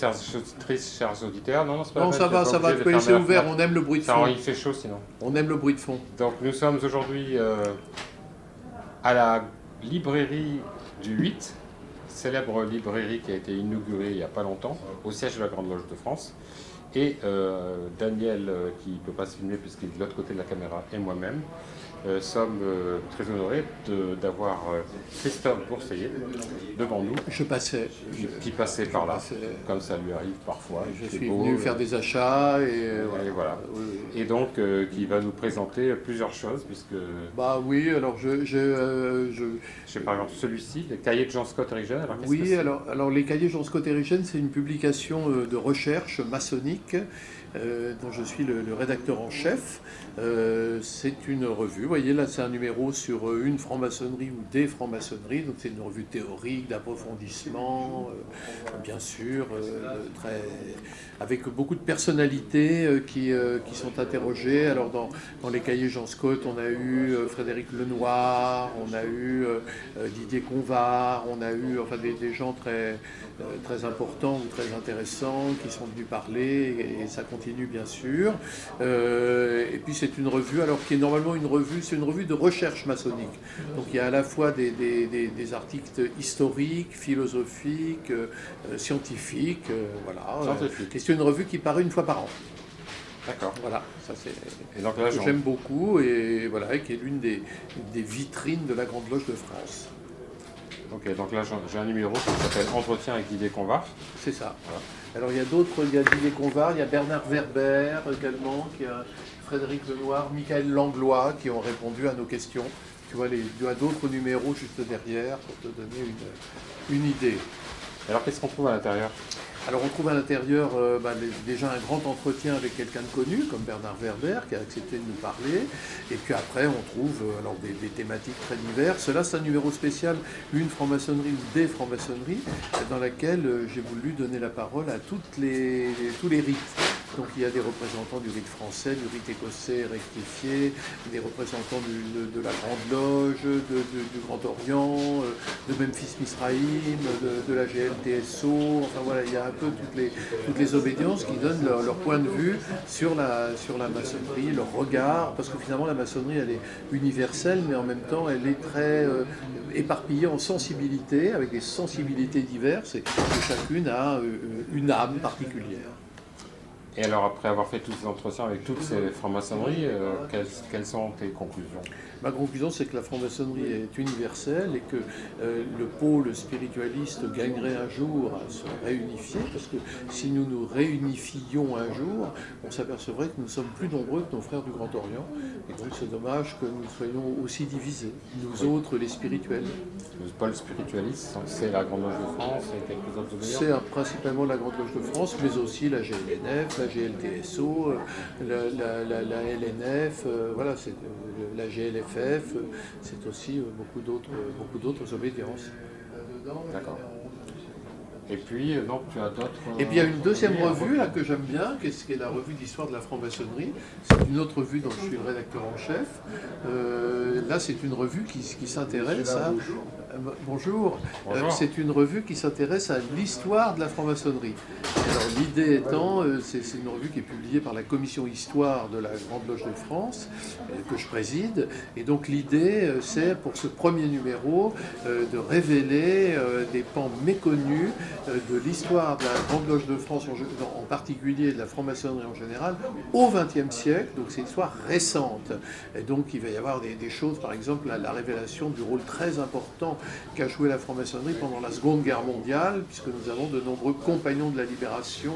chères auditrices, chers auditeurs. Non, non, c'est pas Non, la ça peine, va, vous pouvez laisser ouvert, on aime le bruit de fond. Il fait chaud sinon. On aime le bruit de fond. Donc nous sommes aujourd'hui à la librairie du 8, célèbre librairie qui a été inaugurée il n'y a pas longtemps, au siège de la Grande Loge de France. Et Daniel, qui ne peut pas se filmer puisqu'il est de l'autre côté de la caméra, et moi-même, sommes très honorés d'avoir Christophe Bourseiller devant nous. Je passais. Qui passait par là, comme ça lui arrive parfois. Je suis venu faire des achats et voilà. Oui. Et donc, qui va nous présenter plusieurs choses, puisque... Bah oui, alors je sais par exemple celui-ci, les cahiers de Jean Scott Erichsen. Oui, alors les cahiers Jean Scott Erichsen, c'est une publication de recherche maçonnique dont je suis le rédacteur en chef. C'est une revue, vous voyez là c'est un numéro sur une franc-maçonnerie ou des francs-maçonneries, donc c'est une revue théorique, d'approfondissement, bien sûr, avec beaucoup de personnalités qui sont interrogées. Alors dans les cahiers Jean Scott, on a eu Frédéric Lenoir, on a eu Didier Convar, on a eu enfin des gens très importants ou très intéressants qui sont venus parler, et ça continue bien sûr. Et puis c'est une revue, alors qui est normalement une revue, c'est une revue de recherche maçonnique. Donc il y a à la fois des articles historiques, philosophiques, scientifiques, voilà. Et c'est une revue qui paraît une fois par an. D'accord. Voilà, ça c'est que j'aime beaucoup, et voilà, qui est l'une des vitrines de la Grande Loge de France. Ok, donc là j'ai un numéro qui s'appelle Entretien avec Didier Convar. C'est ça. Voilà. Alors il y a d'autres, il y a Didier Convar, il y a Bernard Werber également, qui a Frédéric Lenoir, Michael Langlois qui ont répondu à nos questions. Tu vois, il y a d'autres numéros juste derrière pour te donner une idée. Alors qu'est-ce qu'on trouve à l'intérieur ? Alors on trouve à l'intérieur déjà un grand entretien avec quelqu'un de connu, comme Bernard Werber, qui a accepté de nous parler. Et puis après on trouve des thématiques très diverses. Là c'est un numéro spécial, une franc-maçonnerie ou des francs-maçonneries, dans laquelle j'ai voulu donner la parole à tous les rites. Donc il y a des représentants du rite français, du rite écossais rectifié, des représentants de la Grande Loge, du Grand Orient, de Memphis-Misraïm, de la GLTSO, enfin voilà, il y a un peu toutes les obédiences qui donnent leur point de vue sur la maçonnerie, leur regard, parce que finalement la maçonnerie elle est universelle, mais en même temps elle est très éparpillée en sensibilités, avec des sensibilités diverses, et chacune a une âme particulière. Et alors, après avoir fait tous ces entretiens avec toutes ces francs-maçonneries, quelles sont tes conclusions ? Ma conclusion, c'est que la franc-maçonnerie est universelle et que le pôle spiritualiste gagnerait un jour à se réunifier, parce que si nous nous réunifions un jour, on s'apercevrait que nous sommes plus nombreux que nos frères du Grand Orient, et donc c'est dommage que nous soyons aussi divisés, nous autres les spirituels. Le pôle spiritualiste, c'est la Grande Loge de France et quelques autres obédiences ? C'est principalement la Grande Loge de France, mais aussi la GLNF, la GLTSO, la LNF, voilà, c'est la GLFF, c'est aussi beaucoup d'autres obédiences. D'accord. Et puis, donc, tu as d'autres... Et puis, il y a une deuxième revue là, que j'aime bien, qui est la revue d'histoire de la franc-maçonnerie. C'est une autre revue dont je suis le rédacteur en chef. Là, c'est une revue qui s'intéresse à... Bonjour. C'est une revue qui s'intéresse à l'histoire de la franc-maçonnerie. Alors, l'idée étant, c'est une revue qui est publiée par la commission Histoire de la Grande Loge de France, que je préside. Et donc, l'idée, c'est pour ce premier numéro de révéler des pans méconnus de l'histoire de la Grande Loge de France en particulier, de la franc-maçonnerie en général, au XXe siècle. Donc c'est une histoire récente. Et donc il va y avoir des choses, par exemple la révélation du rôle très important qu'a joué la franc-maçonnerie pendant la Seconde Guerre mondiale, puisque nous avons de nombreux compagnons de la libération.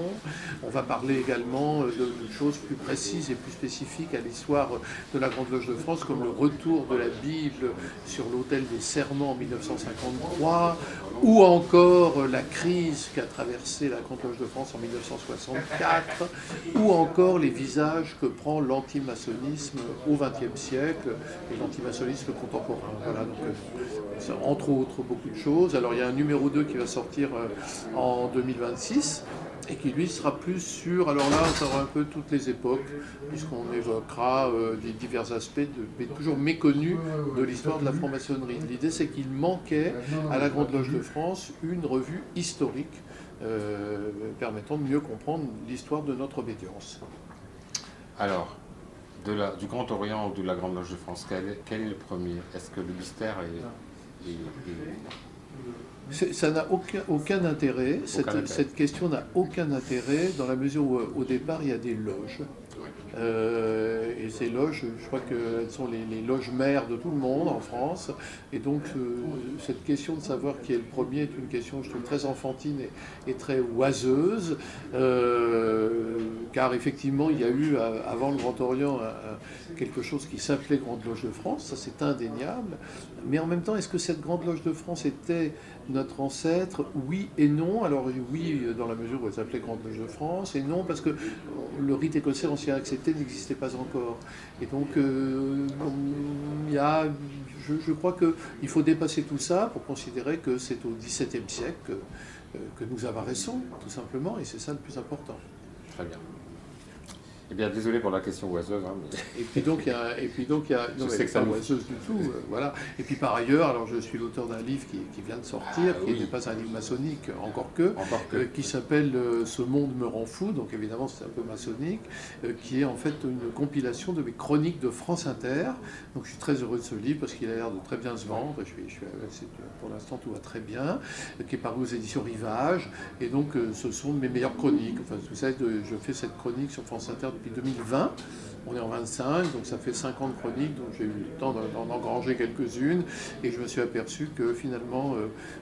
On va parler également de choses plus précises et plus spécifiques à l'histoire de la Grande Loge de France, comme le retour de la Bible sur l'autel des Serments en 1953, ou encore la crise qu'a traversée la Grande Loge de France en 1964, ou encore les visages que prend l'antimaçonnisme au XXe siècle et l'antimaçonnisme contemporain. Voilà, donc, entre autres, beaucoup de choses. Alors il y a un numéro 2 qui va sortir en 2026, et qui lui sera plus sur, alors là ça aura un peu toutes les époques, puisqu'on évoquera des divers aspects, mais toujours méconnus de l'histoire de la franc-maçonnerie. L'idée c'est qu'il manquait à la Grande Loge de France une revue historique permettant de mieux comprendre l'histoire de notre obédience. Alors, du Grand Orient ou de la Grande Loge de France, quel est le premier? Est-ce que le mystère est... Ça n'a aucun intérêt. Cette question n'a aucun intérêt dans la mesure où, au départ, il y a des loges. Et ces loges, je crois qu'elles sont les loges mères de tout le monde en France. Et donc, cette question de savoir qui est le premier est une question, je trouve, très enfantine et très oiseuse. Car effectivement, il y a eu, avant le Grand Orient, quelque chose qui s'appelait Grande Loge de France. Ça, c'est indéniable. Mais en même temps, est-ce que cette Grande Loge de France était notre ancêtre? Oui et non. Alors oui, dans la mesure où elle s'appelait Grande Loge de France, et non, parce que le rite écossais ancien accepté n'existait pas encore. Et donc, je crois qu'il faut dépasser tout ça pour considérer que c'est au XVIIe siècle que nous apparaissons, tout simplement, et c'est ça le plus important. Très bien. Eh bien, désolé pour la question oiseuse. Hein, mais... Et puis donc, il y a non, elle n'est pas oiseuse du tout. Voilà. Et puis par ailleurs, alors je suis l'auteur d'un livre qui vient de sortir, qui n'est pas un livre maçonnique, encore que. Qui s'appelle Ce monde me rend fou, donc évidemment c'est un peu maçonnique, qui est en fait une compilation de mes chroniques de France Inter. Donc je suis très heureux de ce livre parce qu'il a l'air de très bien se vendre. Pour l'instant tout va très bien, qui est paru aux éditions Rivage. Et donc ce sont mes meilleures chroniques. Enfin, vous savez, je fais cette chronique sur France Inter depuis 2020, on est en 25, donc ça fait 5 ans de chronique, donc j'ai eu le temps d'en engranger quelques-unes, et je me suis aperçu que finalement,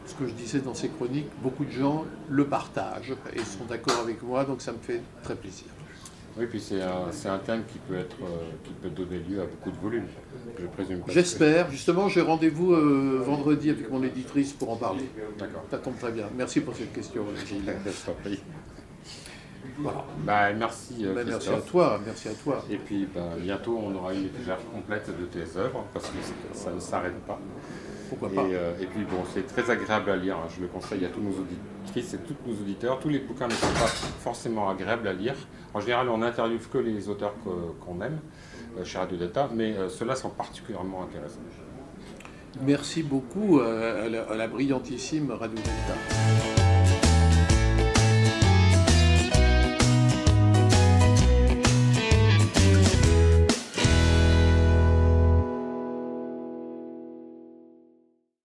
ce que je disais dans ces chroniques, beaucoup de gens le partagent et sont d'accord avec moi, donc ça me fait très plaisir. Oui, puis c'est un thème qui peut donner lieu à beaucoup de volumes, je présume. J'espère. Justement, j'ai rendez-vous vendredi avec mon éditrice pour en parler. D'accord. Ça tombe très bien. Merci pour cette question, Gilles. Voilà. Merci, merci à toi, merci à toi. Et puis bientôt on aura une épigénétique complète de tes œuvres parce que ça ne s'arrête pas. Pourquoi pas. Et puis bon, c'est très agréable à lire. Hein. Je le conseille à tous nos auditrices et tous nos auditeurs. Tous les bouquins ne sont pas forcément agréables à lire. En général, on n'interviewe que les auteurs qu'on aime chez Radio Delta, mais ceux-là sont particulièrement intéressants. Merci beaucoup à la brillantissime Radio Delta.